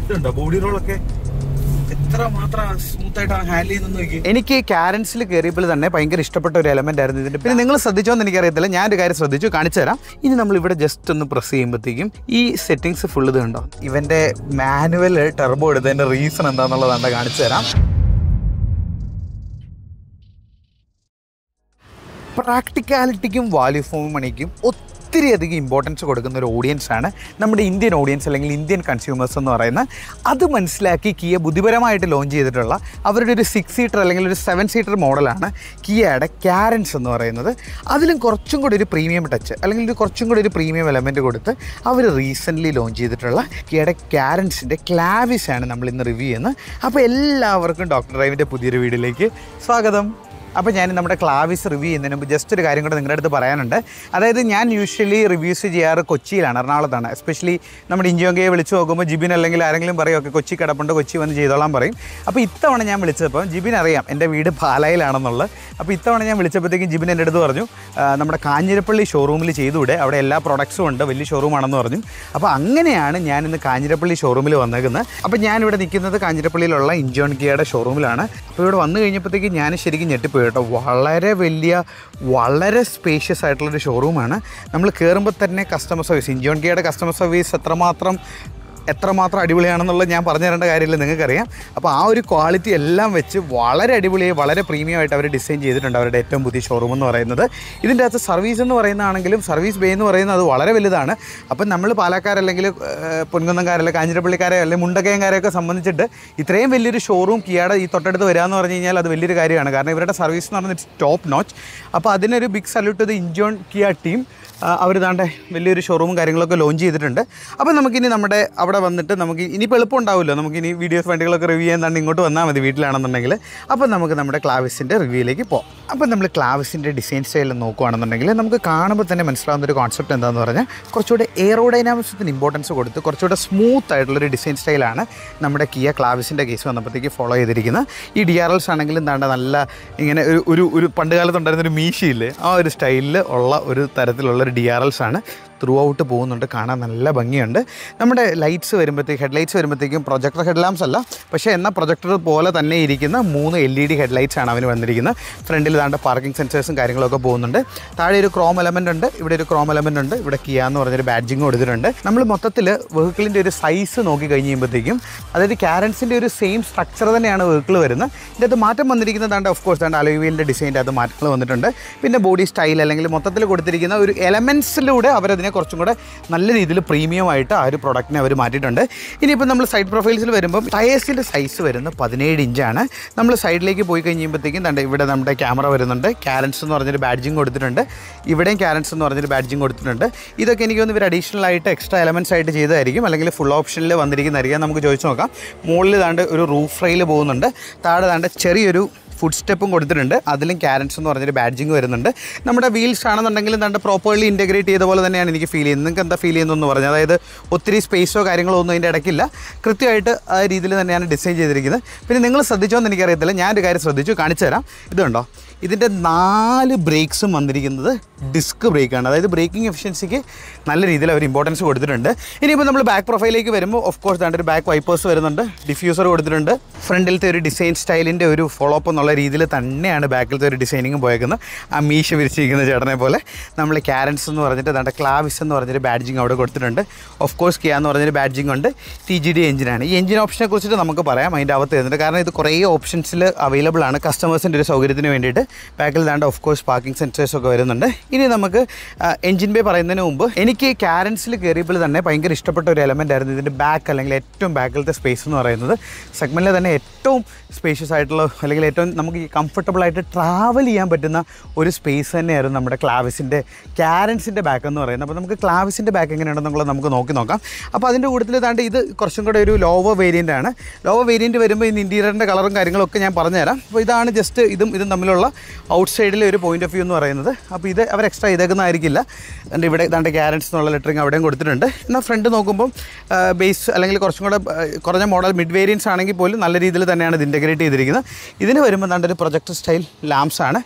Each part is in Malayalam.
ഇതുണ്ടോ ബോഡി റോളൊക്കെ എത്ര മാത്രം സ്മൂത്ത് ആയിട്ടാണ് ഹാൻഡിൽ ചെയ്യുന്നത് നോക്കി. എനിക്ക് കാരൻസിൽ കയറിയപ്പോൾ തന്നെ ഭയങ്കര ഇഷ്ടപ്പെട്ട ഒരു എലമെന്റ് ആയിരുന്നു ഇതിന്റെ. പിന്നെ നിങ്ങൾ ശ്രദ്ധിച്ചോന്ന് എനിക്കറിയത്തില്ല, ഞാനൊരു കാര്യം ശ്രദ്ധിച്ചു, കാണിച്ചു തരാം. ഇനി നമ്മൾ ഇവിടെ ജസ്റ്റ് ഒന്ന് പ്രസ് ചെയ്യുമ്പോഴത്തേക്കും ഈ സെറ്റിംഗ്സ് ഫുൾ ഇത് കണ്ടോ. ഇവന്റെ മാനുവൽ ടെർബോ എടുത്തതിന്റെ റീസൺ എന്താണെന്നുള്ളതാണ് കാണിച്ചു തരാം. പ്രാക്ടിക്കാലിറ്റിക്കും വാല്യൂ ഫോർ മണിക്കും ഒത്തിരിയധികം ഇമ്പോർട്ടൻസ് കൊടുക്കുന്ന ഒരു ഓഡിയൻസാണ് നമ്മുടെ ഇന്ത്യൻ ഓഡിയൻസ് അല്ലെങ്കിൽ ഇന്ത്യൻ കൺസ്യൂമേഴ്സ് എന്ന് പറയുന്നത്. അത് മനസ്സിലാക്കി കിയ ബുദ്ധിപരമായിട്ട് ലോഞ്ച് ചെയ്തിട്ടുള്ള അവരുടെ ഒരു 6 സീറ്റർ അല്ലെങ്കിൽ ഒരു 7 സീറ്റർ മോഡലാണ് കിയയുടെ കാരൻസ് എന്ന് പറയുന്നത്. അതിലും കുറച്ചും കൂടി ഒരു പ്രീമിയം ടച്ച് അല്ലെങ്കിൽ കുറച്ചും കൂടി ഒരു പ്രീമിയം എലമെൻറ്റ് കൊടുത്ത് അവർ റീസെൻ്റ്ലി ലോഞ്ച് ചെയ്തിട്ടുള്ള കിയയുടെ കാരൻസിൻ്റെ ക്ലാവിസാണ് നമ്മൾ ഇന്ന് റിവ്യൂ ചെയ്യുന്നത്. അപ്പോൾ എല്ലാവർക്കും ഡോക്ടർ ഡ്രൈവിൻ്റെ പുതിയൊരു വീഡിയോയിലേക്ക് സ്വാഗതം. അപ്പോൾ ഞാൻ നമ്മുടെ ക്ലാവിസ് റിവ്യൂ ചെയ്യുന്നതിന് മുമ്പ് ജസ്റ്റ് ഒരു കാര്യം കൂടെ നിങ്ങളുടെ അടുത്ത് പറയാനുണ്ട്. അതായത് ഞാൻ യൂഷ്വലി റിവ്യൂസ് ചെയ്യാറ് കൊച്ചിയിലാണ്, എറണാകുളത്താണ്. എസ്പെഷ്യലി നമ്മുടെ ഇഞ്ചോങ്കയെ വിളിച്ച് നോക്കുമ്പോൾ ജിബിൻ അല്ലെങ്കിൽ ആരെങ്കിലും പറയും ഒക്കെ കൊച്ചി കിടപ്പുണ്ട്, കൊച്ചി വന്ന് ചെയ്തോളാൻ പറയും. അപ്പോൾ ഇത്തവണ ഞാൻ വിളിച്ചപ്പോൾ ജിബിൻ അറിയാം എൻ്റെ വീട് പാലായിലാണെന്നുള്ളത്. അപ്പോൾ ഇത്തവണ ഞാൻ വിളിച്ചപ്പോഴത്തേക്കും ജിബിൻ എൻ്റെ അടുത്ത് പറഞ്ഞു നമ്മുടെ കാഞ്ഞിരപ്പള്ളി ഷോറൂമിൽ ചെയ്തുകൂടെ, അവിടെ എല്ലാ പ്രൊഡക്ട്സും ഉണ്ട്, വലിയ ഷോറൂമാണെന്ന് പറഞ്ഞു. അപ്പോൾ അങ്ങനെയാണ് ഞാൻ ഇന്ന് കാഞ്ഞിരപ്പള്ളി ഷോറൂമിൽ വന്നേക്കുന്നത്. അപ്പോൾ ഞാനിവിടെ നിൽക്കുന്നത് കാഞ്ഞിരപ്പള്ളിയിലുള്ള ഇഞ്ചോൺ കിയയുടെ ഷോറൂമിലാണ്. അപ്പോൾ ഇവിടെ വന്നു കഴിഞ്ഞപ്പോഴത്തേക്കും ഞാൻ ശരിക്കും ഞെട്ടിപ്പോയി കേട്ടോ. വളരെ വലിയ, വളരെ സ്പേഷ്യസ് ആയിട്ടുള്ളൊരു ഷോറൂമാണ്. നമ്മൾ കയറുമ്പോൾ തന്നെ കസ്റ്റമർ സർവീസ്, ഇഞ്ചോൺ കിയയുടെ കസ്റ്റമർ സർവീസ് എത്രമാത്രം അടിപൊളിയാണെന്നുള്ളത് ഞാൻ പറഞ്ഞു തരേണ്ട കാര്യമില്ല, നിങ്ങൾക്കറിയാം. അപ്പോൾ ആ ഒരു ക്വാളിറ്റി എല്ലാം വെച്ച് വളരെ അടിപൊളിയായി വളരെ പ്രീമിയം ആയിട്ട് അവർ ഡിസൈൻ ചെയ്തിട്ടുണ്ട് അവരുടെ ഏറ്റവും പുതിയ ഷോറൂം എന്ന് പറയുന്നത്. ഇതിൻ്റെ അകത്ത് സർവീസ് എന്ന് പറയുന്നതാണെങ്കിലും സർവീസ് ബേ എന്ന് പറയുന്നത് അത് വളരെ വലുതാണ്. അപ്പം നമ്മൾ പാലക്കാരല്ലെങ്കിൽ പൊൻകുന്നംകാരല്ല കാഞ്ഞിരപ്പള്ളിക്കാരെ അല്ലെങ്കിൽ മുണ്ടക്കയംകാരെയൊക്കെ സംബന്ധിച്ചിട്ട് ഇത്രയും വലിയൊരു ഷോറൂം കിയയുടെ ഈ തൊട്ടടുത്ത് വരാമെന്ന് പറഞ്ഞു കഴിഞ്ഞാൽ അത് വലിയൊരു കാര്യമാണ്. കാരണം ഇവരുടെ സർവീസ് എന്ന് പറയുന്നത് ടോപ്പ് നോച്ച്. അപ്പോൾ അതിനൊരു ബിഗ് സല്യൂട്ട് ചെയ്ത് ഇഞ്ചോൺ കിയ ടീം അവർ ദാണ്ടെ വലിയൊരു ഷോറൂമും കാര്യങ്ങളൊക്കെ ലോഞ്ച് ചെയ്തിട്ടുണ്ട്. അപ്പോൾ നമുക്കിനി നമ്മുടെ അവിടെ വന്നിട്ട് നമുക്ക് ഇനിയിപ്പോൾ എളുപ്പമുണ്ടാവുമല്ലോ, നമുക്കിനി വീഡിയോസ് വണ്ടികളൊക്കെ റിവ്യൂ ചെയ്യാൻ തന്നെ ഇങ്ങോട്ട് വന്നാൽ മതി വീട്ടിലാണെന്നുണ്ടെങ്കിൽ. അപ്പോൾ നമുക്ക് നമ്മുടെ ക്ലാവിസിൻ്റെ റിവ്യൂയിലേക്ക് പോകാം. അപ്പോൾ നമ്മൾ ക്ലാവിസിൻ്റെ ഡിസൈൻ സ്റ്റൈൽ നോക്കുകയാണെന്നുണ്ടെങ്കിൽ നമുക്ക് കാണുമ്പോൾ തന്നെ മനസ്സിലാവുന്ന ഒരു കോൺസെപ്റ്റ് എന്താണെന്ന് പറഞ്ഞാൽ കുറച്ചുകൂടെ എയറോഡൈനാമിക്സത്തിന് ഇമ്പോർട്ടൻസ് കൊടുത്ത് കുറച്ചുകൂടെ സ്മൂത്ത് ആയിട്ടുള്ളൊരു ഡിസൈൻ സ്റ്റൈലാണ് നമ്മുടെ കിയ ക്ലാവിസിൻ്റെ കേസ് വന്നപ്പോഴത്തേക്ക് ഫോളോ ചെയ്തിരിക്കുന്നത്. ഈ DRLs ആണെങ്കിലും എന്താണ്ട് നല്ല ഇങ്ങനെ ഒരു പണ്ട് കാലത്തുണ്ടായിരുന്നൊരു മീശയില്ലേ, ആ ഒരു സ്റ്റൈലിൽ ഉള്ള ഒരു തരത്തിലുള്ള DRLs ആണ് ത്രൂ ഔട്ട് പോകുന്നുണ്ട്. കാണാൻ നല്ല ഭംഗിയുണ്ട്. നമ്മുടെ ലൈറ്റ്സ് വരുമ്പോഴത്തേക്ക് ഹെഡ്ലൈറ്റ്സ് വരുമ്പോഴത്തേക്കും പ്രൊജക്ടർ ഹെഡ്ലാംപ്സ് അല്ല, പക്ഷേ എന്നാൽ പ്രൊജക്ടർ പോലെ തന്നെ ഇരിക്കുന്ന 3 LED ഹെഡ്ലൈറ്റ്സ് ആണ് അവന് വന്നിരിക്കുന്നത്. ഫ്രണ്ടിൽ താണ്ട് പാർക്കിംഗ് സെൻസേഴ്സും കാര്യങ്ങളൊക്കെ പോകുന്നുണ്ട്. താഴെ ഒരു ക്രോം എലമെൻ്റ് ഉണ്ട്, ഇവിടെ ഒരു ക്രോം എലമെൻ്റ് ഉണ്ട്, ഇവിടെ കിയ എന്ന് പറഞ്ഞൊരു ബാഡ്ജിങ് കൊടുത്തിട്ടുണ്ട്. നമ്മൾ മൊത്തത്തിൽ വെഹിക്കിളിൻ്റെ ഒരു സൈസ് നോക്കി കഴിഞ്ഞ് കഴിയുമ്പോഴത്തേക്കും അതായത് കാരൻസിൻ്റെ ഒരു സെയിം സ്ട്രക്ചർ തന്നെയാണ് വെഹിക്കിൾ വരുന്നത്. ഇതിൻ്റെ അത് മാറ്റം വന്നിരിക്കുന്നത് താണ്ട് ഓഫ് കോഴ്സ് താണ്ട് അലോയ് വീലിൻ്റെ ഡിസൈൻ്റെ അത് മാറ്റങ്ങൾ വന്നിട്ടുണ്ട്. പിന്നെ ബോഡി സ്റ്റൈൽ അല്ലെങ്കിൽ മൊത്തത്തിൽ കൊടുത്തിരിക്കുന്ന ഒരു എലമെൻസിലൂടെ അവരതിനെ കുറച്ചും കൂടെ നല്ല രീതിയിൽ പ്രീമിയം ആയിട്ട് ആ ഒരു പ്രൊഡക്റ്റിനെ അവർ മാറ്റിയിട്ടുണ്ട്. ഇനിയിപ്പോൾ നമ്മൾ സൈഡ് പ്രൊഫൈൽസിൽ വരുമ്പോൾ ടയേഴ്സിൻ്റെ സൈസ് വരുന്നത് 17 ഇഞ്ചാണ്. നമ്മൾ സൈഡിലേക്ക് പോയി കഴിയുമ്പോഴത്തേക്കും തണ്ട് ഇവിടെ നമ്മുടെ ക്യാമറ വരുന്നുണ്ട്, കാരൻസ് എന്ന് പറഞ്ഞൊരു ബാഡ്ജിങ് കൊടുത്തിട്ടുണ്ട്, ഇവിടെയും കാരൻസ് എന്ന് പറഞ്ഞൊരു ബാഡ്ജിങ് കൊടുത്തിട്ടുണ്ട്. ഇതൊക്കെ എനിക്ക് തോന്നുന്നു ഇവർ അഡീഷണൽ ആയിട്ട് എക്സ്ട്രാ എലമെൻറ്റ്സ് ആയിട്ട് ചെയ്തതായിരിക്കും, അല്ലെങ്കിൽ ഫുൾ ഓപ്ഷനിൽ വന്നിരിക്കുന്നതായിരിക്കും. നമുക്ക് ചോദിച്ചു നോക്കാം. മുകളിൽ താണ്ട് ഒരു റൂഫ് റെയിൽ പോകുന്നുണ്ട്, താഴെ താണ്ട് ചെറിയൊരു ഫുഡ് സ്റ്റെപ്പും കൊടുത്തിട്ടുണ്ട്, അതിലും കാരൻസ് എന്ന് പറഞ്ഞൊരു ബാഡ്ജിങ് വരുന്നുണ്ട്. നമ്മുടെ വീൽസ് ആണെന്നുണ്ടെങ്കിലും തൻ്റെ പ്രോപ്പർലി ഇൻറ്റഗ്രേറ്റ് ചെയ്ത പോലെ തന്നെയാണ് എനിക്ക് ഫീൽ ചെയ്യുന്നത്. നിങ്ങൾക്ക് എന്താ ഫീൽ ചെയ്യുന്നതെന്ന് പറഞ്ഞാൽ, അതായത് ഒത്തിരി സ്പേസോ കാര്യങ്ങളോ ഒന്നും അതിൻ്റെ ഇടയ്ക്കില്ല, കൃത്യമായിട്ട് ആ രീതിയിൽ തന്നെയാണ് ഡിസൈൻ ചെയ്തിരിക്കുന്നത്. പിന്നെ നിങ്ങൾ ശ്രദ്ധിച്ചോന്ന് എനിക്കറിയത്തില്ല, ഞാനൊരു കാര്യം ശ്രദ്ധിച്ചു, കാണിച്ചു തരാം. ഇതുണ്ടോ, ഇതിൻ്റെ 4 ബ്രേക്സും വന്നിരിക്കുന്നത് ഡിസ്ക് ബ്രേക്കാണ്. അതായത് ബ്രേക്കിംഗ് എഫിഷ്യൻസിക്ക് നല്ല രീതിയിൽ അവർ ഇമ്പോർട്ടൻസ് കൊടുത്തിട്ടുണ്ട്. ഇനിയിപ്പോൾ നമ്മൾ ബാക്ക് പ്രൊഫൈലിലേക്ക് വരുമ്പോൾ ഓഫ് കോഴ്സ് താണ്ട് ഒരു ബാക്ക് വൈപ്പേഴ്സ് വരുന്നുണ്ട്, ഡിഫ്യൂസർ കൊടുത്തിട്ടുണ്ട്. ഫ്രണ്ടിലത്തെ ഒരു ഡിസൈൻ സ്റ്റൈലിൻ്റെ ഒരു ഫോളോ അപ്പ് എന്നുള്ള രീതിയിൽ തന്നെയാണ് ബാക്കിലത്തെ ഒരു ഡിസൈനിങ്ങും പോയേക്കുന്നത്. ആ മീശ വിരിച്ചിരിക്കുന്ന ചേട്ടനെ പോലെ നമ്മൾ കാരൻസ് എന്ന് പറഞ്ഞിട്ട് താണ്ട് ക്ലാവിസ് എന്ന് പറഞ്ഞൊരു ബാഡ്ജിങ് അവിടെ കൊടുത്തിട്ടുണ്ട്. ഓഫ് കോഴ്സ് കിയ എന്ന് പറഞ്ഞൊരു ബാഡ്ജിങ് ഉണ്ട്. TGD എഞ്ചിനാണ്. ഈ എഞ്ചിൻ ഓപ്ഷനെ കുറിച്ചിട്ട് നമുക്ക് പറയാം, അതിൻ്റെ അകത്ത് വരുന്നുണ്ട്. കാരണം ഇത് കുറേ ഓപ്ഷൻസിൽ അവൈലബിൾ ആണ് കസ്റ്റമേഴ്സിൻ്റെ ഒരു സൗകര്യത്തിന് വേണ്ടിയിട്ട്. ബാക്കിൽ താണ്ട് ഓഫ് കോഴ്സ് പാർക്കിംഗ് സെൻസേഴ്സൊക്കെ വരുന്നുണ്ട്. ഇനി നമുക്ക് എഞ്ചിൻ ബേ പറയുന്നതിന് മുമ്പ് എനിക്ക് കാരൻസിൽ കയറിയപ്പോൾ തന്നെ ഭയങ്കര ഇഷ്ടപ്പെട്ട ഒരു എലമെൻ്റ് ആയിരുന്നു ഇതിൻ്റെ ബാക്ക്, അല്ലെങ്കിൽ ഏറ്റവും ബാക്കിലത്തെ സ്പേസ് എന്ന് പറയുന്നത്. സെഗ്മെൻറ്റിൽ തന്നെ ഏറ്റവും സ്പേഷ്യസ് ആയിട്ടുള്ള അല്ലെങ്കിൽ ഏറ്റവും നമുക്ക് കംഫർട്ടബിളായിട്ട് ട്രാവൽ ചെയ്യാൻ പറ്റുന്ന ഒരു സ്പേസ് തന്നെയായിരുന്നു നമ്മുടെ കാരൻസിൻ്റെ ബാക്ക് എന്ന് പറയുന്നത്. അപ്പോൾ നമുക്ക് ക്ലാവിസിൻ്റെ ബാക്ക് എങ്ങനെയുണ്ടെന്നുള്ളത് നമുക്ക് നോക്കാം. അപ്പോൾ അതിൻ്റെ കൂട്ടത്തിൽ താണ്ട് ഇത് കുറച്ചും കൂടെ ഒരു ലോവർ വേരിയൻ്റ് ആണ്. ലോവർ വേരിയൻറ്റ് വരുമ്പോൾ ഇന്ന് ഇൻറ്റീരിയറിൻ്റെ കളറും കാര്യങ്ങളൊക്കെ ഞാൻ പറഞ്ഞുതരാം. അപ്പോൾ ഇതാണ് ജസ്റ്റ് ഇതും തമ്മിലുള്ള ഔട്ട് സൈഡിലെ ഒരു പോയിൻ്റ് ഓഫ് വ്യൂ എന്ന് പറയുന്നത്. അപ്പോൾ ഇത് അവർ എക്സ്ട്രാ ചെയ്തേക്കുന്നതായിരിക്കില്ല. എൻ്റെ ഇവിടെ ഇതാണ്ട് കാരൻസ് എന്നുള്ള ലെറ്ററിങ് അവിടെയും കൊടുത്തിട്ടുണ്ട്. എന്നാൽ ഫ്രണ്ട് നോക്കുമ്പോൾ ബേസ് അല്ലെങ്കിൽ കുറച്ചും കൂടെ കുറഞ്ഞ മോഡൽ മിഡ് വേരിയൻസ് ആണെങ്കിൽ പോലും നല്ല രീതിയിൽ തന്നെയാണ് ഇത് ഇൻറ്റഗ്രേറ്റ് ചെയ്തിരിക്കുന്നത്. ഇതിന് വരുമ്പോൾ താണ്ട് ഒരു പ്രൊജക്ടർ സ്റ്റൈൽ ലാംപ്സ് ആണ്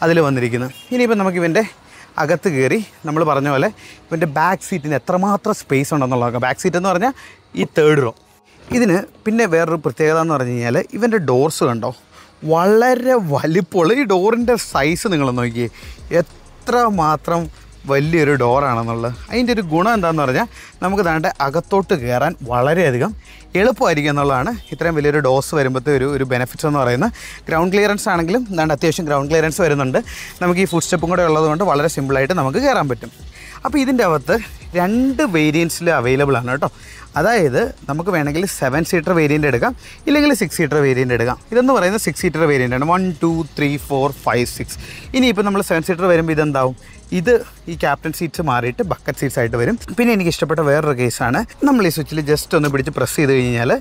അതിൽ വന്നിരിക്കുന്നത്. ഇനിയിപ്പോൾ നമുക്ക് ഇവൻ്റെ അകത്ത് കയറി നമ്മൾ പറഞ്ഞ പോലെ ഇവൻ്റെ ബാക്ക് സീറ്റിന് എത്രമാത്രം സ്പേസ് ഉണ്ടെന്നുള്ളത്. ബാക്ക് സീറ്റ് എന്ന് പറഞ്ഞാൽ ഈ 3rd റോ ഇതിന് പിന്നെ വേറൊരു പ്രത്യേകത എന്ന് പറഞ്ഞു കഴിഞ്ഞാൽ ഇവൻ്റെ ഡോർസ് കണ്ടോ, വളരെ വലിപ്പമുള്ള ഈ ഡോറിൻ്റെ സൈസ് നിങ്ങൾ നോക്കിയേ, എത്ര മാത്രം വലിയൊരു ഡോറാണെന്നുള്ളത്. അതിൻ്റെ ഒരു ഗുണം എന്താണെന്ന് പറഞ്ഞാൽ നമുക്ക് ദാണ്ടെ അകത്തോട്ട് കയറാൻ വളരെയധികം എളുപ്പമായിരിക്കും എന്നുള്ളതാണ് ഇത്രയും വലിയൊരു ഡോസ് വരുമ്പോഴത്തെ ഒരു ബെനിഫിറ്റ്സ് എന്ന് പറയുന്നത്. ഗ്രൗണ്ട് ക്ലിയറൻസ് ആണെങ്കിലും ദാണ്ട് അത്യാവശ്യം ഗ്രൗണ്ട് ക്ലിയറൻസ് വരുന്നുണ്ട്. നമുക്ക് ഈ ഫുഡ് സ്റ്റെപ്പും കൂടെ ഉള്ളതുകൊണ്ട് വളരെ സിമ്പിളായിട്ട് നമുക്ക് കയറാൻ പറ്റും. അപ്പോൾ ഇതിൻ്റെ അകത്ത് 2 വേരിയൻസിൽ അവൈലബിൾ ആണ് കേട്ടോ. അതായത് നമുക്ക് വേണമെങ്കിൽ 7 സീറ്റർ വേരിയൻ്റ് എടുക്കാം, ഇല്ലെങ്കിൽ 6 സീറ്റർ വേരിയൻ്റ് എടുക്കാം. ഇതെന്ന് പറയുന്നത് 6 സീറ്റർ വേരിയൻ്റ് ആണ്. 1 2 3 4 5 6. ഇനിയിപ്പോൾ നമ്മൾ 7 സീറ്റർ വരുമ്പോൾ ഇതെന്താവും, ഇത് ഈ ക്യാപ്റ്റൻ സീറ്റ്സ് മാറിയിട്ട് ബക്കറ്റ് സീറ്റ്സ് ആയിട്ട് വരും. പിന്നെ എനിക്ക് ഇഷ്ടപ്പെട്ട വേറൊരു കേസാണ്, നമ്മൾ ഈ സ്വിച്ചിൽ ജസ്റ്റ് ഒന്ന് പിടിച്ച് പ്രസ് ചെയ്ത് കഴിഞ്ഞാൽ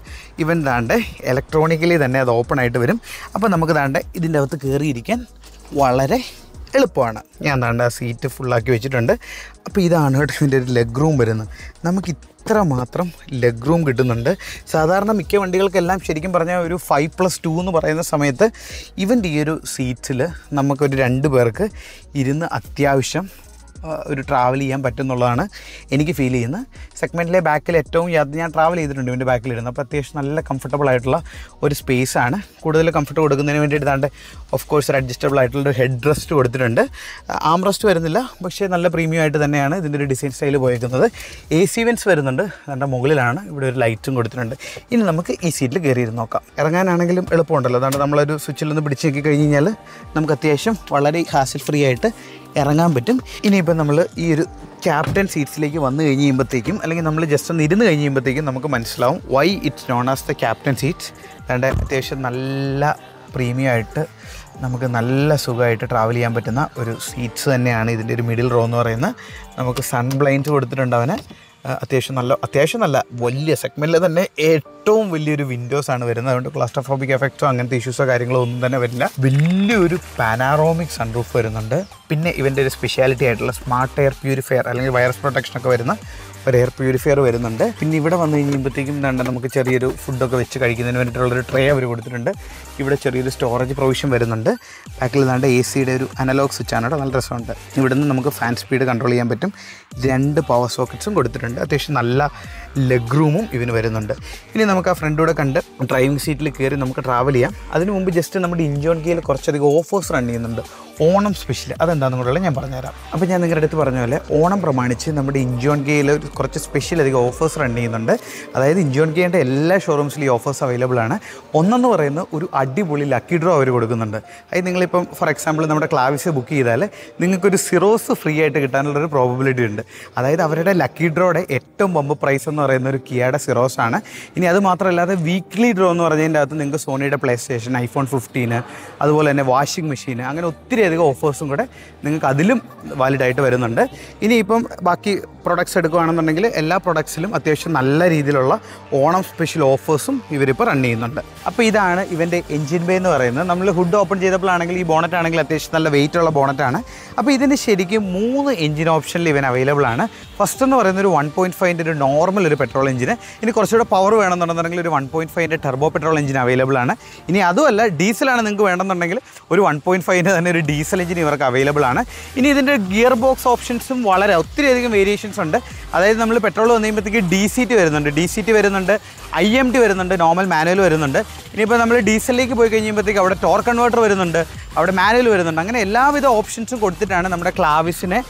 ഇവൻ ദാണ്ട് ഇലക്ട്രോണിക്കലി തന്നെ അത് ഓപ്പൺ ആയിട്ട് വരും. അപ്പോൾ നമുക്ക് ദാണ്ട് ഇതിൻ്റെ അകത്ത് കയറിയിരിക്കാൻ വളരെ എളുപ്പമാണ്. ഞാൻ ദാണ്ട് ആ സീറ്റ് ഫുള്ളാക്കി വെച്ചിട്ടുണ്ട്. അപ്പോൾ ഇതാണ് കേട്ടോ ഇതിൻ്റെ ഒരു ലെഗ് റൂം വരുന്നത്. നമുക്ക് ഇത്ര മാത്രം ലെഗ് റൂം കിട്ടുന്നുണ്ട്. സാധാരണ മിക്ക വണ്ടികൾക്കെല്ലാം ശരിക്കും പറഞ്ഞാൽ ഒരു 5+2 എന്ന് പറയുന്ന സമയത്ത് ഇവൻ്റെ ഈ ഒരു സീറ്റ്സിൽ നമുക്കൊരു 2 പേർക്ക് ഇരുന്ന് അത്യാവശ്യം ഒരു ട്രാവൽ ചെയ്യാൻ പറ്റുമെന്നുള്ളതാണ് എനിക്ക് ഫീൽ ചെയ്യുന്നത്. സെഗ്മെൻറ്റിലെ ബാക്കിൽ ഏറ്റവും ഞാൻ ട്രാവൽ ചെയ്തിട്ടുണ്ട് ഇവൻ്റെ ബാക്കിലിരുന്ന്. അപ്പോൾ അത്യാവശ്യം നല്ല കംഫർട്ടബിൾ ആയിട്ടുള്ള ഒരു സ്പേസാണ്. കൂടുതൽ കംഫർട്ട് കൊടുക്കുന്നതിന് വേണ്ടിയിട്ട് ദാണ്ട് ഓഫ് കോഴ്സ് ഒരു അഡ്ജസ്റ്റബിൾ ആയിട്ടുള്ള ഹെഡ് റെസ്റ്റ് കൊടുത്തിട്ടുണ്ട്. ആം റെസ്റ്റ് വരുന്നില്ല, പക്ഷേ നല്ല പ്രീമിയം ആയിട്ട് തന്നെയാണ് ഇതിൻ്റെ ഒരു ഡിസൈൻ സ്റ്റൈൽ പോയിരിക്കുന്നത്. AC വെൻസ് വരുന്നുണ്ട്, അതിൻ്റെ മുകളിലാണ്. ഇവിടെ ഒരു ലൈറ്റും കൊടുത്തിട്ടുണ്ട്. ഇനി നമുക്ക് ഈ സീറ്റിൽ കയറിയിരുന്ന് നോക്കാം. ഇറങ്ങാനാണെങ്കിലും എളുപ്പമുണ്ടല്ലോ. അതാണ് നമ്മളൊരു സ്വിച്ചിൽ നിന്ന് പിടിച്ച് നോക്കി കഴിഞ്ഞ് കഴിഞ്ഞാൽ നമുക്ക് അത്യാവശ്യം വളരെ ഹാസിൽ ഫ്രീ ആയിട്ട് ഇറങ്ങാൻ പറ്റും. ഇനിയിപ്പോൾ നമ്മൾ ഈ ഒരു ക്യാപ്റ്റൻ സീറ്റ്സിലേക്ക് വന്നു കഴിഞ്ഞ് കഴിയുമ്പോഴത്തേക്കും, അല്ലെങ്കിൽ നമ്മൾ ജസ്റ്റ് ഒന്ന് ഇരുന്ന് കഴിഞ്ഞ് കഴിയുമ്പോഴത്തേക്കും നമുക്ക് മനസ്സിലാവും why it's known as the captain seats. അതുകൊണ്ട് അത്യാവശ്യം നല്ല പ്രീമിയം ആയിട്ട് നമുക്ക് നല്ല സുഖമായിട്ട് ട്രാവൽ ചെയ്യാൻ പറ്റുന്ന ഒരു സീറ്റ്സ് തന്നെയാണ് ഇതിൻ്റെ ഒരു മിഡിൽ റോ എന്ന് പറയുന്നത്. നമുക്ക് സൺ ബ്ലൈൻഡ്സ് കൊടുത്തിട്ടുണ്ട് അവന്. അത്യാവശ്യം നല്ല വലിയ സെഗ്മെൻറ്റിൽ തന്നെ ഏറ്റവും വലിയൊരു വിൻഡോസാണ് വരുന്നത്. അതുകൊണ്ട് ക്ലാസ്ട്രോഫോബിക് എഫക്റ്റോ അങ്ങനത്തെ ഇഷ്യൂസോ കാര്യങ്ങളോ ഒന്നും തന്നെ വരില്ല. വലിയൊരു പാനാറോമിക് സൺറൂഫ് വരുന്നുണ്ട്. പിന്നെ ഇവൻ്റെ ഒരു സ്പെഷ്യാലിറ്റി ആയിട്ടുള്ള സ്മാർട്ട് എയർ പ്യൂരിഫയർ അല്ലെങ്കിൽ വൈറസ് പ്രൊട്ടക്ഷനൊക്കെ വരുന്ന ഒരു എയർ പ്യൂരിഫയർ വരുന്നുണ്ട്. പിന്നെ ഇവിടെ വന്നു കഴിയുമ്പോഴത്തേക്കും നമുക്ക് ചെറിയൊരു ഫുഡൊക്കെ വെച്ച് കഴിക്കുന്നതിന് വേണ്ടിയിട്ടുള്ളൊരു ട്രേ അവർ കൊടുത്തിട്ടുണ്ട്. ഇവിടെ ചെറിയൊരു സ്റ്റോറേജ് പ്രൊവിഷൻ വരുന്നുണ്ട്. ബാക്കിൽ AC-യുടെ ഒരു അനലോഗ് സ്വിച്ചാണ് കേട്ടോ, നല്ല രസമുണ്ട്. ഇവിടെ നിന്ന് നമുക്ക് ഫാൻ സ്പീഡ് കൺട്രോൾ ചെയ്യാൻ പറ്റും. 2 പവർ സോക്കറ്റ്സും കൊടുത്തിട്ടുണ്ട്. അത്യാവശ്യം നല്ല ലെഗ് റൂമും ഇവന് വരുന്നുണ്ട്. ഇനി നമുക്ക് ആ ഫ്രണ്ടിലൂടെ കണ്ട് ഡ്രൈവിംഗ് സീറ്റിൽ കയറി നമുക്ക് ട്രാവൽ ചെയ്യാം. അതിന് മുമ്പ് ജസ്റ്റ് നമ്മുടെ ഇൻജോൺ കീയിൽ കുറച്ചധികം ഓഫേഴ്സ് റൺ ചെയ്യുന്നുണ്ട്. ഓണം സ്പെഷ്യൽ അതെന്താണെന്ന് കൂടെ ഞാൻ പറഞ്ഞുതരാം. അപ്പോൾ ഞാൻ നിങ്ങളുടെ അടുത്ത് പറഞ്ഞ പോലെ ഓണം പ്രമാണിച്ച് നമ്മുടെ ഇൻജോൺ കെയിൽ കുറച്ച് സ്പെഷ്യൽ അധികം ഓഫേഴ്സ് റൺ ചെയ്യുന്നുണ്ട്. അതായത് ഇൻജോൺ കെയുടെ എല്ലാ ഷോറൂംസിലും ഈ ഓഫേഴ്സ് അവൈലബിൾ ആണ്. ഒന്നെന്ന് പറയുന്നത് ഒരു അടിപൊളി ലക്കി ഡ്രോ അവർ കൊടുക്കുന്നുണ്ട്. അതായത് നിങ്ങളിപ്പം ഫോർ എക്സാമ്പിൾ നമ്മുടെ ക്ലാവിസ് ബുക്ക് ചെയ്താൽ നിങ്ങൾക്കൊരു സിറോസ് ഫ്രീ ആയിട്ട് കിട്ടാനുള്ളൊരു പ്രോബബിലിറ്റി ഉണ്ട്. അതായത് അവരുടെ ലക്കി ഡ്രോയുടെ ഏറ്റവും ബമ്പ് പ്രൈസ് എന്ന് പറയുന്ന ഒരു കിയയുടെ സിറോസ് ആണ്. ഇനി അത് മാത്രമല്ലാതെ വീക്ക്ലി ഡ്രോ എന്ന് പറഞ്ഞതിൻ്റെ അകത്ത് നിങ്ങൾക്ക് സോണിയുടെ പ്ലേ സ്റ്റേഷൻ, iPhone 15, അതുപോലെ തന്നെ വാഷിംഗ് മെഷീൻ, അങ്ങനെ ഒത്തിരി അധികം ഓഫേഴ്സും കൂടെ നിങ്ങൾക്ക് അതിലും വാലിഡായിട്ട് വരുന്നുണ്ട്. ഇനിയിപ്പം ബാക്കി പ്രൊഡക്ട്സ് എടുക്കുകയാണെന്നുണ്ടെങ്കിൽ എല്ലാ പ്രൊഡക്ട്സിലും അത്യാവശ്യം നല്ല രീതിയിലുള്ള ഓണം സ്പെഷ്യൽ ഓഫേഴ്സും ഇവരിപ്പോൾ റൺ ചെയ്യുന്നുണ്ട്. അപ്പോൾ ഇതാണ് ഇവൻ്റെ എൻജിൻ ബേ എന്ന് പറയുന്നത്. നമ്മൾ ഹുഡ് ഓപ്പൺ ചെയ്തപ്പോഴാണെങ്കിൽ ഈ ബോണറ്റ് ആണെങ്കിൽ അത്യാവശ്യം നല്ല വെയിറ്റ് ഉള്ള ബോണറ്റാണ്. അപ്പോൾ ഇതിന് ശരിക്കും 3 എഞ്ചിൻ ഓപ്ഷനിൽ ഇവൻ അവൈലബിൾ ആണ്. ഫസ്റ്റ് എന്ന് പറയുന്നത് ഒരു 1.5 ഒരു നോർമൽ ഒരു പെട്രോൾ എഞ്ചിന്. ഇനി കുറച്ചുകൂടെ പവർ വേണമെന്നുണ്ടെങ്കിൽ ഒരു 1.5 ടർബോ പെട്രോൾ എഞ്ചിൻ അവൈലബിൾ ആണ്. ഇനി അതുമല്ല ഡീസലാണ് നിങ്ങൾക്ക് വേണമെന്നുണ്ടെങ്കിൽ ഒരു 1.5 തന്നെ ഒരു ഡീസൽ എഞ്ചിൻ ഇവർക്ക് അവൈലബിൾ ആണ്. ഇനി ഇതിൻ്റെ ഗിയർ ബോക്സ് ഓപ്ഷൻസും ഒത്തിരിയധികം വേരിയേഷൻസ് ഉണ്ട്. അതായത് നമ്മൾ പെട്രോൾ വന്നു കഴിയുമ്പോഴത്തേക്ക് DCT വരുന്നുണ്ട്, IMT വരുന്നുണ്ട്, നോർമൽ മാനുവൽ വരുന്നുണ്ട്. ഇനിയിപ്പോൾ നമ്മൾ ഡീസലിലേക്ക് പോയി കഴിയുമ്പോഴത്തേക്ക് അവിടെ ടോർക്ക് കൺവേർട്ടർ വരുന്നുണ്ട്, അവിടെ മാനുവൽ വരുന്നുണ്ട്. അങ്ങനെ എല്ലാവിധ ഓപ്ഷൻസും കൊടുത്തിട്ടാണ് നമ്മുടെ ക്ലാവിസിനെ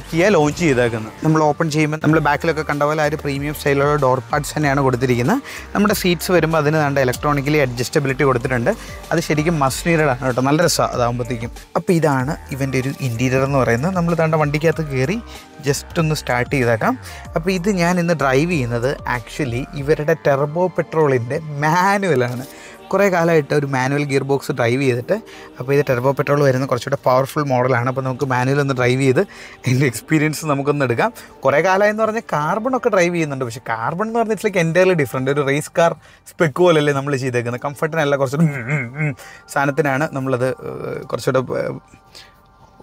കിയ ലോഞ്ച് ചെയ്തേക്കുന്നത്. നമ്മൾ ഓപ്പൺ ചെയ്യുമ്പോൾ നമ്മൾ ബാക്കിലൊക്കെ കണ്ട പോലെ ആ ഒരു പ്രീമിയം സ്റ്റൈലുള്ള ഡോർ പാഡ്സ് തന്നെയാണ് കൊടുത്തിരിക്കുന്നത്. നമ്മുടെ സീറ്റ്സ് വരുമ്പോൾ അതിന് കണ്ട ഇലക്ട്രോണിക്കലി അഡ്ജസ്റ്റബിലിറ്റി കൊടുത്തിട്ടുണ്ട്. അത് ശരിക്കും മസ്റ്റ് നീഡഡ് ആണ് കേട്ടോ, നല്ല രസമാണ് അതാകുമ്പോഴത്തേക്കും. അപ്പോൾ ഇതാണ് ഇവൻ്റെ ഒരു ഇൻറ്റീരിയർ എന്ന് പറയുന്നത്. നമ്മൾ തണ്ട വണ്ടിക്കകത്ത് കയറി ജസ്റ്റ് ഒന്ന് സ്റ്റാർട്ട് ചെയ്തേക്കാം. അപ്പോൾ ഇത് ഞാൻ ഇന്ന് ഡ്രൈവ് ചെയ്യുന്നത് ആക്ച്വലി ഇവരുടെ ടെർബോ പെട്രോളിൻ്റെ മാനുവലാണ്. കുറേ കാലമായിട്ട് ഒരു മാനുവൽ ഗിയർ ബോക്സ് ഡ്രൈവ് ചെയ്തിട്ട്, അപ്പോൾ ഇത് ടെർബോ പെട്രോൾ വരുന്ന കുറച്ചുകൂടെ പവർഫുൾ മോഡലാണ്. അപ്പോൾ നമുക്ക് മാനുവൽ ഒന്ന് ഡ്രൈവ് ചെയ്ത് അതിൻ്റെ എക്സ്പീരിയൻസ് നമുക്കൊന്ന് എടുക്കാം. കുറേ കാലമായെന്ന് പറഞ്ഞാൽ കാർബണൊക്കെ ഡ്രൈവ് ചെയ്യുന്നുണ്ട്. പക്ഷേ കാർബൺ എന്ന് പറഞ്ഞാൽ ഇറ്റ്സ് ലൈക്ക് എൻ്റയർലി ഡിഫറെൻറ്റ്. ഒരു റേസ് കാർ സ്പെക്ക് പോലല്ലേ നമ്മൾ ചെയ്തേക്കുന്നത്. കംഫർട്ടിനല്ല, കുറച്ചുകൂടെ സാധനത്തിനാണ് നമ്മളത് കുറച്ചുകൂടെ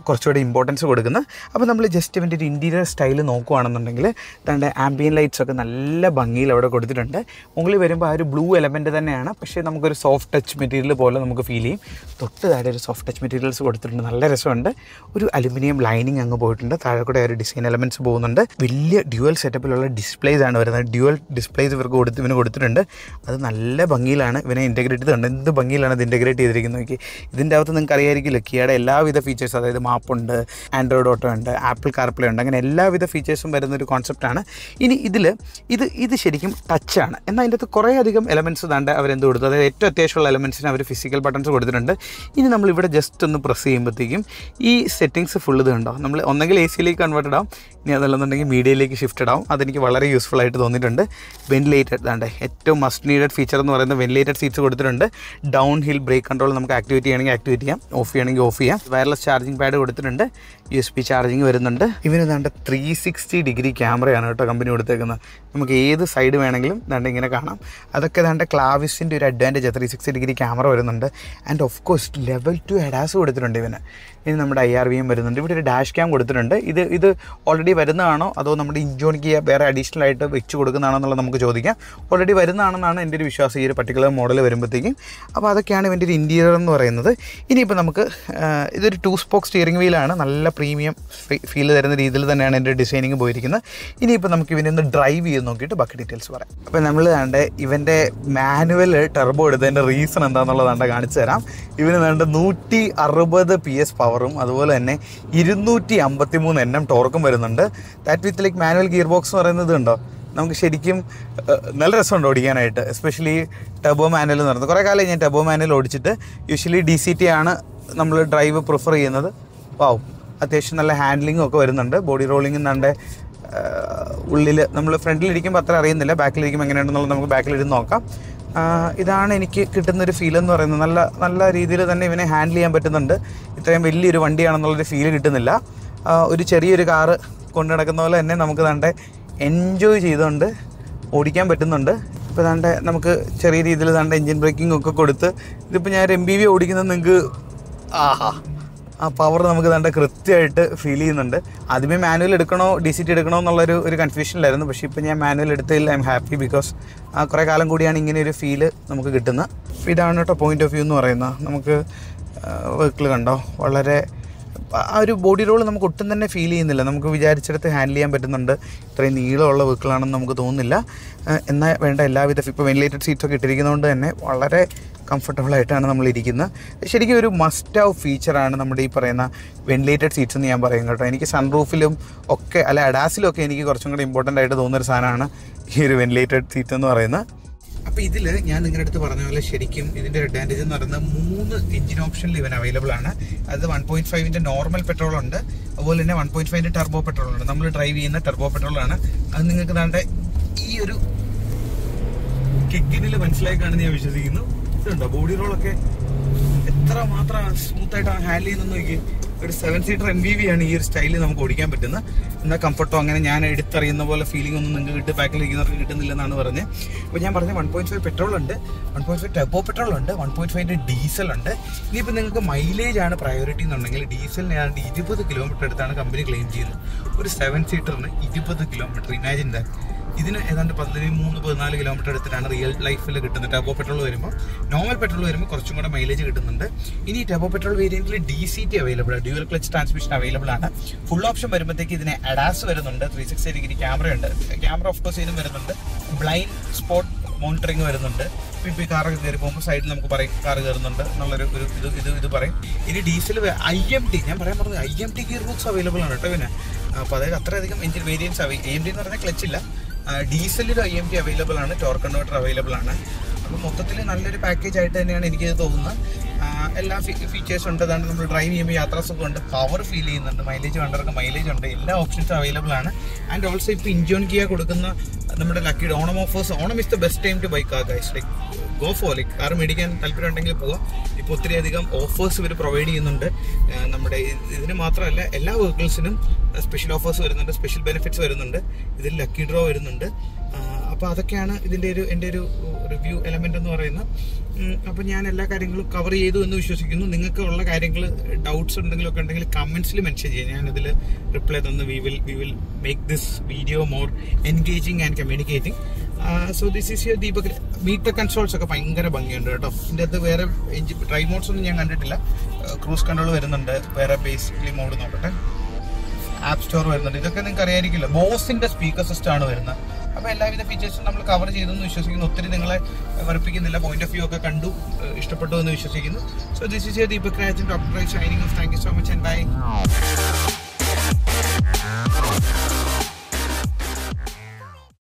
കുറച്ചുകൂടി ഇമ്പോർട്ടൻസ് കൊടുക്കുന്നത്. അപ്പോൾ നമ്മൾ ജസ്റ്റ് ഇവൻ്റെ ഒരു ഇൻറ്റീരിയർ സ്റ്റൈൽ നോക്കുകയാണെന്നുണ്ടെങ്കിൽ തൻ്റെ ആംബിയൻ ലൈറ്റ്സ് ഒക്കെ നല്ല ഭംഗിയിൽ അവിടെ കൊടുത്തിട്ടുണ്ട്. മുകളിൽ വരുമ്പോൾ ആ ഒരു ബ്ലൂ എലമെൻറ്റ് തന്നെയാണ്, പക്ഷേ നമുക്കൊരു സോഫ്റ്റ് ടച്ച് മെറ്റീരിയൽ പോലെ നമുക്ക് ഫീൽ ചെയ്യും. തൊട്ട് താഴെ ഒരു സോഫ്റ്റ് ടച്ച് മെറ്റീരിയൽസ് കൊടുത്തിട്ടുണ്ട്, നല്ല രസമുണ്ട്. ഒരു അലുമിനിയം ലൈനിങ് അങ്ങ് പോയിട്ടുണ്ട്, താഴെ കൂടെ ഒരു ഡിസൈൻ എലമെൻറ്റ്സ് പോകുന്നുണ്ട്. വലിയ ഡ്യുവൽ സെറ്റപ്പിലുള്ള ഡിസ്പ്ലേസ് ആണ് വരുന്നത്. ഡ്യുവൽ ഡിസ്പ്ലേസ് ഇവന് കൊടുത്തിട്ടുണ്ട്. അത് നല്ല ഭംഗിയിലാണ് ഇവനെ ഇൻറ്റഗ്രേറ്റ് ചെയ്തിട്ടുണ്ട്. എന്ത് ഭംഗിയിലാണ് ഇത് ഇൻറ്റഗ്രേറ്റ് ചെയ്തിരിക്കുന്നത് നോക്കി. ഇതിൻ്റെ അകത്ത് നിങ്ങൾക്ക് അറിയാമായിരിക്കില്ല കിയയുടെ എല്ലാവിധ ഫീച്ചേഴ്സ്, അതായത് മാപ്പുണ്ട്, ആൻഡ്രോയിഡ് ഓട്ടോ ഉണ്ട്, ആപ്പിൾ കാർപ്ലേ ഉണ്ട്, അങ്ങനെ എല്ലാവിധ ഫീച്ചേഴ്സും വരുന്നൊരു കോൺസെപ്റ്റാണ്. ഇനി ഇത് ശരിക്കും ടച്ചാണ്. എന്നാൽ അതിൻ്റെ അകത്ത് കുറേ അധികം എലമെൻറ്റ്സ് താണ്ട് അവരെന്ത് കൊടുത്തു, അതായത് ഏറ്റവും അത്യാവശ്യമുള്ള എലമെൻറ്റ്സിന് അവർ ഫിസിക്കൽ ബട്ടൺസ് കൊടുത്തിട്ടുണ്ട്. ഇനി നമ്മളിവിടെ ജസ്റ്റ് ഒന്ന് പ്രസ് ചെയ്യുമ്പോഴത്തേക്കും ഈ സെറ്റിങ്സ് ഫുൾ ഇത് കണ്ടോ, നമ്മൾ ഒന്നെങ്കിൽ എ സിയിലേക്ക് കൺവേർട്ടഡ് ആവും, ഇനി അതല്ലെന്നുണ്ടെങ്കിൽ മീഡിയയിലേക്ക് ഷിഫ്റ്റഡ് ആവും. അതെനിക്ക് വളരെ യൂസ്ഫുൾ ആയിട്ട് തോന്നിയിട്ടുണ്ട്. വെന്റിലേറ്റഡ് താണ്ട് ഏറ്റവും മസ്റ്റ് നീഡഡ് ഫീച്ചർ എന്ന് പറയുന്നത് വെന്റിലേറ്റഡ് സീറ്റ്സ് കൊടുത്തിട്ടുണ്ട്. ഡൗൺ ഹിൽ ബ്രേക്ക് കൺട്രോൾ നമുക്ക് ആക്ടിവേറ്റ് ചെയ്യണമെങ്കിൽ ആക്ടിവേറ്റ് ചെയ്യാം, ഓഫ് ചെയ്യണമെങ്കിൽ ഓഫ് ചെയ്യാം. വയർലെസ് ചാർജിങ് പാഡ് കൊടുത്തിട്ടുണ്ട്, USB ചാർജിങ് വരുന്നുണ്ട്. ഇവന് ദാണ്ട് 360 ഡിഗ്രി ക്യാമറയാണ് കേട്ടോ കമ്പനി കൊടുത്തേക്കുന്നത്. നമുക്ക് ഏത് സൈഡ് വേണമെങ്കിലും ദാണ്ട് ഇങ്ങനെ കാണാം. അതൊക്കെ ദാണ്ട് ക്ലാവിസിൻ്റെ ഒരു അഡ്വാൻറ്റേജ്, 360 ഡിഗ്രി ക്യാമറ വരുന്നുണ്ട്. And of course level 2 ADAS കൊടുത്തിട്ടുണ്ട് ഇവന്. ഇനി നമ്മുടെ IRVM വരുന്നുണ്ട്. ഇവിടെ ഒരു ഡാഷ് ക്യാം കൊടുത്തിട്ടുണ്ട്. ഇത് ഓൾറെഡി വരുന്നതാണോ അതോ നമ്മുടെ ഇൻജോണിക്ക് വേറെ അഡീഷണൽ ആയിട്ട് വെച്ച് കൊടുക്കുന്നതാണോ എന്നുള്ളത് നമുക്ക് ചോദിക്കാം. ഓൾറെഡി വരുന്നതാണെന്നാണ് എൻ്റെ ഒരു വിശ്വാസം ഈ ഒരു പർട്ടിക്കുലർ മോഡൽ വരുമ്പോഴത്തേക്കും. അപ്പോൾ അതൊക്കെയാണ് ഇവൻ്റെ ഒരു ഇൻറ്റീരിയർ എന്ന് പറയുന്നത്. ഇനിയിപ്പോൾ നമുക്ക് ഇതൊരു 2 സ്പോക്ക് സ്റ്റിയറിംഗ് വീലാണ്, നല്ല പ്രീമിയം ഫീൽ തരുന്ന രീതിയിൽ തന്നെയാണ് എൻ്റെ ഡിസൈനിങ് പോയിരിക്കുന്നത്. ഇനിയിപ്പോൾ നമുക്ക് ഇവനൊന്ന് ഡ്രൈവ് ചെയ്ത് നോക്കിയിട്ട് ബാക്കി ഡീറ്റെയിൽസ് പറയാം. അപ്പോൾ നമ്മൾ കണ്ട് ഇവൻ്റെ മാനുവൽ ടെർബോ എടുത്തതിൻ്റെ റീസൺ എന്താണെന്നുള്ളതാണ്ട് കാണിച്ചു തരാം. ഇവന് വേണ്ട 160 PS പവറും അതുപോലെ തന്നെ 253 Nm ടോർക്കും വരുന്നുണ്ട്. That with like manual gearbox എന്ന് പറയുന്നത് ഉണ്ടോ, നമുക്ക് ശരിക്കും നല്ല രസമുണ്ട് ഓടിക്കാനായിട്ട്. എസ്പെഷ്യലി ടർബോ മാനുവൽ എന്ന് പറയുന്നത്. കുറേ കാലം ഞാൻ ടർബോ മാനുവൽ ഓടിച്ചിട്ട് യൂഷ്വലി DCT ആണ് നമ്മൾ ഡ്രൈവ് പ്രിഫർ ചെയ്യുന്നത്. വാവ്, അത്യാവശ്യം നല്ല ഹാൻഡ്ലിങ്ങും ഒക്കെ വരുന്നുണ്ട്. ബോഡി റോളിംഗ് എന്നാണ്ട് ഉള്ളിൽ നമ്മൾ ഫ്രണ്ടിലിരിക്കുമ്പോൾ അത്ര അറിയുന്നില്ല, ബാക്കിലിരിക്കുമ്പോൾ എങ്ങനെയുണ്ടെന്നുള്ളത് നമുക്ക് ബാക്കിലിരുന്ന് നോക്കാം. ഇതാണ് എനിക്ക് കിട്ടുന്നൊരു ഫീൽ എന്ന് പറയുന്നത്. നല്ല രീതിയിൽ തന്നെ ഇവനെ ഹാൻഡിൽ ചെയ്യാൻ പറ്റുന്നുണ്ട്. ഇത്രയും വലിയൊരു വണ്ടിയാണെന്നുള്ളൊരു ഫീൽ കിട്ടുന്നില്ല. ഒരു ചെറിയൊരു കാറ് കൊണ്ടു നടക്കുന്ന പോലെ തന്നെ നമുക്ക് ദാണ്ടെ എൻജോയ് ചെയ്തുകൊണ്ട് ഓടിക്കാൻ പറ്റുന്നുണ്ട്. ഇപ്പോൾ ദാണ്ടെ നമുക്ക് ചെറിയ രീതിയിൽ ദാണ്ടെ എൻജിൻ ബ്രേക്കിംഗ് ഒക്കെ കൊടുത്ത്, ഇതിപ്പോൾ ഞാൻ ഒരു MPV ഓടിക്കുന്നത് നിങ്ങൾക്ക് ആ പവർ നമുക്ക് ദാണ്ടെ കൃത്യമായിട്ട് ഫീൽ ചെയ്യുന്നുണ്ട്. ആദ്യമേ മാനുവൽ എടുക്കണോ DCT എടുക്കണോ എന്നുള്ളൊരു കൺഫ്യൂഷനിലായിരുന്നു. പക്ഷേ ഇപ്പോൾ ഞാൻ മാനുവൽ എടുത്തതിൽ ഐ എം ഹാപ്പി, ബിക്കോസ് കുറേ കാലം കൂടിയാണ് ഇങ്ങനെ ഒരു ഫീല് നമുക്ക് കിട്ടുന്നത്. ഇതാണ് കേട്ടോ പോയിൻ്റ് ഓഫ് വ്യൂ എന്ന് പറയുന്നത്. നമുക്ക് വെഹിക്കിൾ കണ്ടോ, വളരെ ആ ഒരു ബോഡി റോൾ നമുക്ക് ഒട്ടും തന്നെ ഫീൽ ചെയ്യുന്നില്ല. നമുക്ക് വിചാരിച്ചിടത്ത് ഹാൻഡിൽ ചെയ്യാൻ പറ്റുന്നുണ്ട്. ഇത്രയും നീളമുള്ള വെഹിക്കിളാണെന്ന് നമുക്ക് തോന്നുന്നില്ല. എന്നാൽ വേണ്ട എല്ലാവിധ ഇപ്പോൾ വെന്റിലേറ്റഡ് സീറ്റ്സൊക്കെ ഇട്ടിരിക്കുന്നതുകൊണ്ട് തന്നെ വളരെ കംഫർട്ടബിളായിട്ടാണ് നമ്മളിരിക്കുന്നത്. ശരിക്കും ഒരു മസ്റ്റ് ഹാവ് ഫീച്ചറാണ് നമ്മുടെ ഈ പറയുന്ന വെന്റിലേറ്റഡ് സീറ്റ്സ് എന്ന് ഞാൻ പറയും കേട്ടോ. എനിക്ക് സൺറൂഫിലും ഒക്കെ അല്ല ADASിലും ഒക്കെ എനിക്ക് കുറച്ചും കൂടി ഇമ്പോർട്ടൻ്റ് ആയിട്ട് തോന്നുന്നൊരു സാധനമാണ് ഈ ഒരു വെന്റിലേറ്റഡ് സീറ്റ് എന്ന് പറയുന്നത്. അപ്പോൾ ഇതിൽ ഞാൻ നിങ്ങളുടെ അടുത്ത് പറഞ്ഞ പോലെ ശരിക്കും ഇതിൻ്റെ അഡ്വാൻറ്റേജ് എന്ന് പറയുന്നത് 3 എഞ്ചിൻ ഓപ്ഷനിൽ ഇവൻ അവൈലബിൾ ആണ്. അത് 1.5 നോർമൽ പെട്രോൾ ഉണ്ട്, അതുപോലെ തന്നെ 1.5 ടർബോ പെട്രോൾ ഉണ്ട്. നമ്മൾ ഡ്രൈവ് ചെയ്യുന്ന ടർബോ പെട്രോളാണ്. അത് നിങ്ങൾക്ക് ദാണ്ടെ ഈ ഒരു കിക്കിനിൽ മനസ്സിലായി കാണുന്ന ഞാൻ വിശ്വസിക്കുന്നു. ഇതുണ്ടോ ബോഡി റോളൊക്കെ എത്ര മാത്രം സ്മൂത്തായിട്ടാണ് ഹാൻഡിൽ ചെയ്യുന്നത് നോക്കി. ഒരു 7 സീറ്റർ MPV ആണ് ഈ ഒരു സ്റ്റൈലിൽ നമുക്ക് ഓടിക്കാൻ പറ്റുന്നത്. എന്നാൽ കംഫർട്ടോ അങ്ങനെ ഞാൻ എടുത്തറിയുന്ന പോലെ ഫീലിംഗ് ഒന്നും നിങ്ങൾക്ക് ബാക്കിലിരിക്കുന്നവർക്ക് കിട്ടുന്നില്ലെന്നാണ് പറഞ്ഞത്. അപ്പോൾ ഞാൻ പറഞ്ഞത് 1.5 പെട്രോൾ ഉണ്ട്, 1.5 ടർബോ പെട്രോൾ ഉണ്ട്, 1.5 ഡീസൽ ഉണ്ട്. ഇനിയിപ്പോൾ നിങ്ങൾക്ക് മൈലേജ് ആണ് പ്രയോറിറ്റി എന്നുണ്ടെങ്കിൽ ഡീസലിന് ഏതാണ്ട് 20 കിലോമീറ്റർ അടുത്താണ് കമ്പനി ക്ലെയിം ചെയ്യുന്നത്. ഒരു 7 സീറ്ററിന് 20 കിലോമീറ്റർ, ഇമാജിൻ ദാറ്റ്. ഇതിന് ഏതാണ്ട് 13-14 കിലോമീറ്റർ എടുത്തിട്ടാണ് റിയൽ ലൈഫിൽ കിട്ടുന്നത്. ടർബോ പെട്രോൾ വരുമ്പോൾ, നോർമൽ പെട്രോൾ വരുമ്പോൾ കുറച്ചും കൂടെ മൈലേജ് കിട്ടുന്നുണ്ട്. ഇനി ടർബോ പെട്രോൾ വേരിയന്റിൽ DCT അവൈലബിൾ ആണ്, ഡ്യുവൽ ക്ലച്ച് ട്രാൻസ്മിഷൻ അവൈലബിൾ ആണ്. ഫുൾ ഓപ്ഷൻ വരുമ്പോഴത്തേക്ക് ഇതിന് ADAS വരുന്നുണ്ട്, 360 ഡിഗ്രി ക്യാമറയുണ്ട്. ക്യാമറ ഓഫ് കോഴ്സ് ഇതിനും വരുന്നുണ്ട്. ബ്ലൈൻഡ് സ്പോട്ട് മോണിറ്ററിങ് വരുന്നുണ്ട്. ഇപ്പോൾ ഈ കാറൊക്കെ കയറി പോകുമ്പോൾ സൈഡിൽ നമുക്ക് പറയും കാറ് കയറുന്നുണ്ട് എന്നുള്ളൊരു ഇത് പറയും. ഇനി ഡീസൽ IMT, ഞാൻ പറയാൻ പറഞ്ഞത് IMT ഗിയർ ബോക്സ് അവൈലബിൾ ആണ് കേട്ടോ പിന്നെ. അപ്പോൾ അതായത് അത്രയധികം എഞ്ചിൻ വേരിയൻസ് AMT എന്ന് പറഞ്ഞാൽ ക്ലച്ച് ഇല്ല. ഡീസലിൽ IMT അവൈലബിൾ ആണ്, ടോർക്ക് കൺവേർട്ടർ അവൈലബിൾ ആണ്. അപ്പോൾ മൊത്തത്തിൽ നല്ലൊരു പാക്കേജ് ആയിട്ട് തന്നെയാണ് എനിക്കിത് തോന്നുന്നത്. എല്ലാ ഫീച്ചേഴ്സും ഉണ്ട്. അതാണ് നമ്മൾ ഡ്രൈവ് ചെയ്യുമ്പോൾ യാത്രാസുഖം ഉണ്ട്, പവർ ഫീൽ ചെയ്യുന്നുണ്ട്, മൈലേജ് വേണ്ടവർക്ക് മൈലേജ് ഉണ്ട്, എല്ലാ ഓപ്ഷൻസും അവൈലബിൾ ആണ്. ആൻഡ് ഓൾസോ ഇപ്പോൾ ഇൻജോൺ കിയ കൊടുക്കുന്ന നമ്മുടെ lucky Onam offers, Onam is the best time to buy car guys. Like go for, like car മേടിക്കാൻ താല്പര്യം ഉണ്ടെങ്കിൽ പോവാം. ഇപ്പോൾ ഒത്തിരി അധികം ഓഫേഴ്സ് ഇവർ പ്രൊവൈഡ് ചെയ്യുന്നുണ്ട്. നമ്മുടെ ഇതിന് മാത്രമല്ല എല്ലാ വെഹിക്കിൾസിനും സ്പെഷ്യൽ ഓഫേഴ്സ് വരുന്നുണ്ട്, സ്പെഷ്യൽ ബെനിഫിറ്റ്സ് വരുന്നുണ്ട്. ഇതിൽ ലക്കി ഡ്രോ വരുന്നുണ്ട്. അപ്പോൾ അതൊക്കെയാണ് എൻ്റെ ഒരു റിവ്യൂ എലമെൻ്റ് എന്ന് പറയുന്നത്. അപ്പോൾ ഞാൻ എല്ലാ കാര്യങ്ങളും കവർ ചെയ്തു എന്ന് വിശ്വസിക്കുന്നു. നിങ്ങൾക്ക് ഉള്ള കാര്യങ്ങൾ ഡൗട്ട്സ് എന്തെങ്കിലുമൊക്കെ ഉണ്ടെങ്കിൽ കമൻസിൽ മെൻഷൻ ചെയ്യുക. ഞാനതിൽ റിപ്ലൈ തന്ന് we will make this video more engaging and communicating. So this is your Deepak. Meter consoles ഒക്കെ ഭയങ്കര ഭംഗിയുണ്ട് കേട്ടോ. ഇതിൻ്റെ അകത്ത് വേറെ ഡ്രൈവ് മോഡ്സ് ഒന്നും ഞാൻ കണ്ടിട്ടില്ല. ക്രൂസ് കൺട്രോൾ വരുന്നുണ്ട്, വേറെ ബേസിക്കലി മോഡ് നോക്കട്ടെ, ആപ്പ് സ്റ്റോർ വരുന്നുണ്ട്. ഇതൊക്കെ നിങ്ങൾക്ക് അറിയായിരിക്കില്ല. ബോസിന്റെ സ്പീക്കർ സിസ്റ്റം ആണ് വരുന്നത്. അപ്പോൾ എല്ലാവിധ ഫീച്ചേഴ്സും നമ്മൾ കവർ ചെയ്തെന്ന് വിശ്വസിക്കുന്നു. ഒത്തിരി നിങ്ങളെ വെറുപ്പിക്കുന്നില്ല. പോയിന്റ് ഓഫ് വ്യൂ ഒക്കെ കണ്ടു, ഇഷ്ടപ്പെട്ടു എന്ന് വിശ്വസിക്കുന്നു. So this is your Deepak Rajan, doctor signing off. Thank you so much and by.